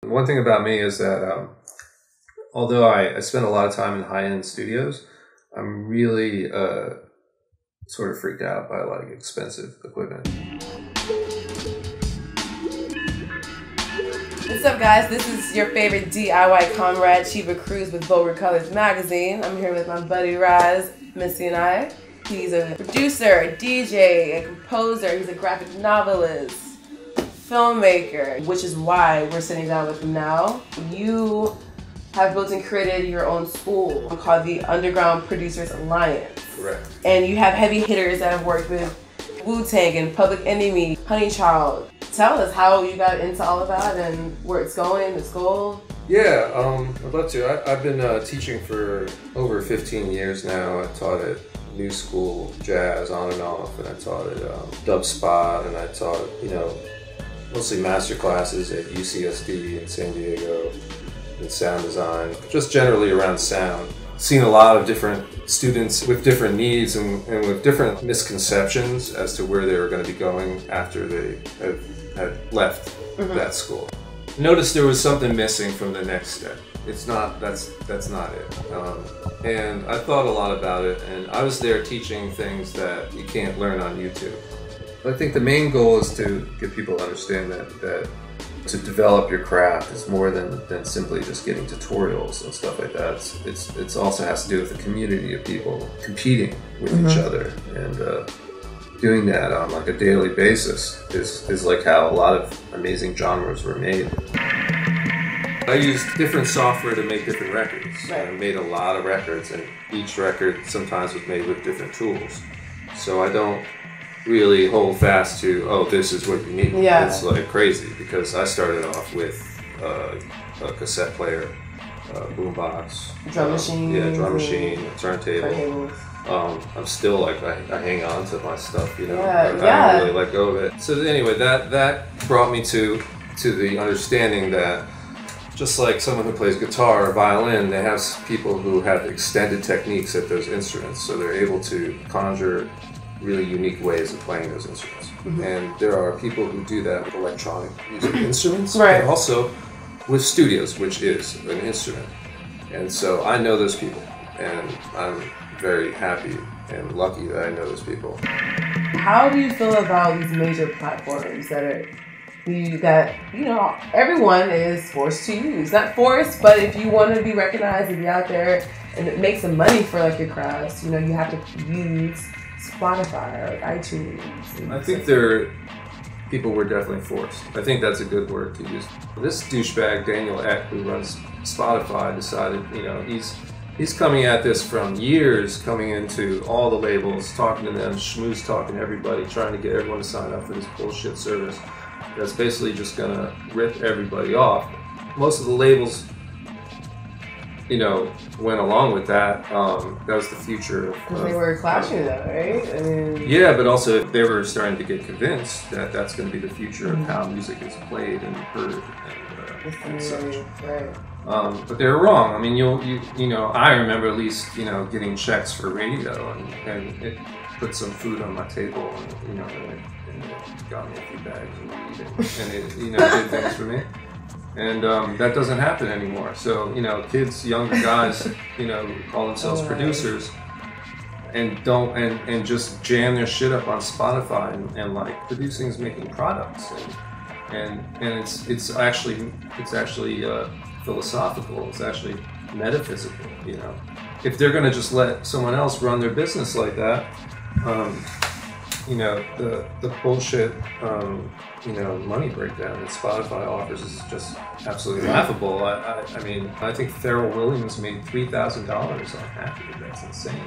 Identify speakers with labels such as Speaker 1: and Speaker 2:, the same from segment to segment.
Speaker 1: One thing about me is that although I spend a lot of time in high-end studios, I'm really sort of freaked out by like expensive equipment.
Speaker 2: What's up, guys? This is your favorite DIY comrade, Cheeba Cruz with Vulgar Colors magazine. I'm here with my buddy Raz Mesinai. He's a producer, a DJ, a composer. He's a graphic novelist, filmmaker, which is why we're sitting down with him now. You have built and created your own school called the Underground Producers Alliance.
Speaker 1: Correct.
Speaker 2: And you have heavy hitters that have worked with Wu-Tang and Public Enemy, Honey Child. Tell us how you got into all of that and where it's going, its goal.
Speaker 1: Yeah, I'd love to. I've been teaching for over 15 years now. I taught at New School Jazz on and off, and I taught at Dub Spot, and I taught, mostly master classes at UCSD in San Diego in sound design, just generally around sound. Seen a lot of different students with different needs and with different misconceptions as to where they were going to be going after they had left that school. Noticed there was something missing from the next step. It's not, that's not it. And I thought a lot about it, and I was there teaching things that you can't learn on YouTube. I think the main goal is to get people to understand that to develop your craft is more than simply just getting tutorials and stuff like that. It's also has to do with a community of people competing with each other, and doing that on like a daily basis is like how a lot of amazing genres were made. I used different software to make different records.
Speaker 2: Right.
Speaker 1: I made a lot of records, and each record sometimes was made with different tools. So I don't really hold fast to, oh, this is what you need.
Speaker 2: Yeah.
Speaker 1: It's like crazy, because I started off with a cassette player, boombox,
Speaker 2: Drum machine.
Speaker 1: Yeah, drum machine, turntable.
Speaker 2: Turntables.
Speaker 1: I'm still like, I hang on to my stuff,
Speaker 2: Yeah,
Speaker 1: I don't really let go of it. So anyway, that brought me to the understanding that just like someone who plays guitar or violin, they have people who have extended techniques at those instruments, so they're able to conjure really unique ways of playing those instruments. And there are people who do that with electronic music instruments,
Speaker 2: right,
Speaker 1: but also with studios, which is an instrument. And so I know those people, and I'm very happy and lucky that I know those people.
Speaker 2: How do you feel about these major platforms that everyone is forced to use? Not forced, but if you want to be recognized and be out there and make some money for like your crafts, you have to use Spotify or like iTunes.
Speaker 1: I think people were definitely forced. I think that's a good word to use. This douchebag Daniel Ek, who runs Spotify, decided, he's coming at this from years, coming into all the labels, talking to them, schmooze talking to everybody, trying to get everyone to sign up for this bullshit service that's basically just gonna rip everybody off. Most of the labels, went along with that. That was the future.
Speaker 2: Because they were clashing though, right? I mean,
Speaker 1: yeah, but also they were starting to get convinced that that's going to be the future of how music is played and heard and such.
Speaker 2: Right.
Speaker 1: But they were wrong. I mean, I remember at least getting checks for radio, and it put some food on my table, and it got me a few bags of weed, and it did things for me. And that doesn't happen anymore. So, kids, younger guys, call themselves producers and just jam their shit up on Spotify and like producing is making products, and it's actually philosophical. It's actually metaphysical. If they're gonna just let someone else run their business like that, the bullshit, money breakdown that Spotify offers is just absolutely laughable. I mean, I think Pharrell Williams made $3,000 on Happy. That's insane.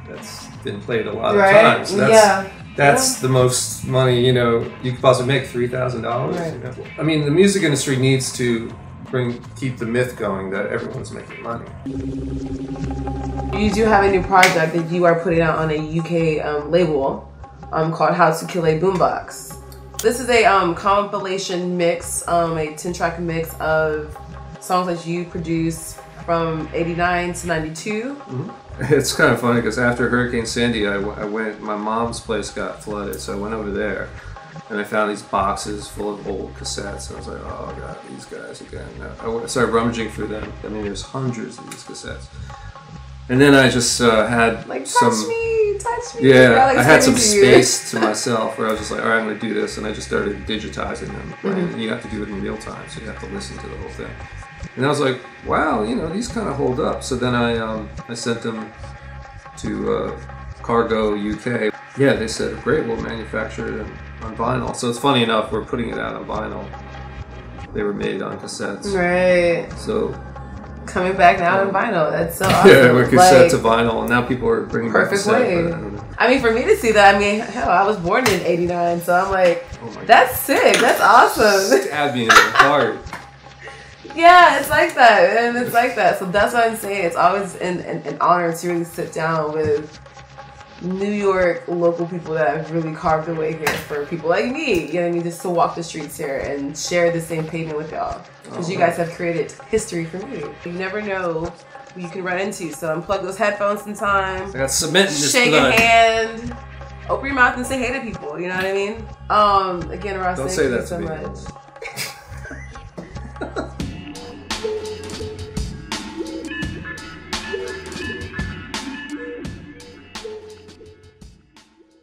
Speaker 1: That's been played a lot of times. That's the most money, you could possibly make, $3,000.
Speaker 2: Right.
Speaker 1: I mean, the music industry needs to keep the myth going that everyone's making money.
Speaker 2: You do have a new project that you are putting out on a UK label called How to Kill a Boombox. This is a compilation mix, a 10-track mix of songs that you produced from '89 to '92.
Speaker 1: It's kind of funny because after Hurricane Sandy, my mom's place got flooded, so I went over there. And I found these boxes full of old cassettes. And I was like, oh god, these guys again. I started rummaging through them. I mean, there's hundreds of these cassettes. And then I just had
Speaker 2: like,
Speaker 1: some...
Speaker 2: touch me.
Speaker 1: Yeah, I had some space to myself where I was just like, all right, I'm going to do this. And I just started digitizing them. And you have to do it in real time, so you have to listen to the whole thing. And I was like, wow, you know, these kind of hold up. So then I sent them to Cargo UK. Yeah, they said, great, we'll manufacture it on vinyl. So it's funny enough, we're putting it out on vinyl. They were made on cassettes.
Speaker 2: Right.
Speaker 1: So...
Speaker 2: coming back now on vinyl. That's so awesome.
Speaker 1: Yeah, we're cassette to vinyl, and now people are bringing back cassette.
Speaker 2: Perfect way. I mean, for me to see that, I mean, hell, I was born in '89, so I'm like, that's sick. That's awesome.
Speaker 1: Stab me in the heart.
Speaker 2: Yeah, it's like that, and it's like that. So that's what I'm saying. It's always an honor to really sit down with New York local people that have really carved the way here for people like me. You know what I mean? Just to walk the streets here and share the same pavement with y'all. Because you guys have created history for me. You never know who you can run into. So unplug those headphones sometimes.
Speaker 1: I got cement in this
Speaker 2: Shake
Speaker 1: blood.
Speaker 2: a hand. Open your mouth and say hey to people. You know what I mean? Again, Ross,
Speaker 1: Don't
Speaker 2: thank
Speaker 1: say
Speaker 2: you
Speaker 1: that
Speaker 2: so
Speaker 1: to me.
Speaker 2: much.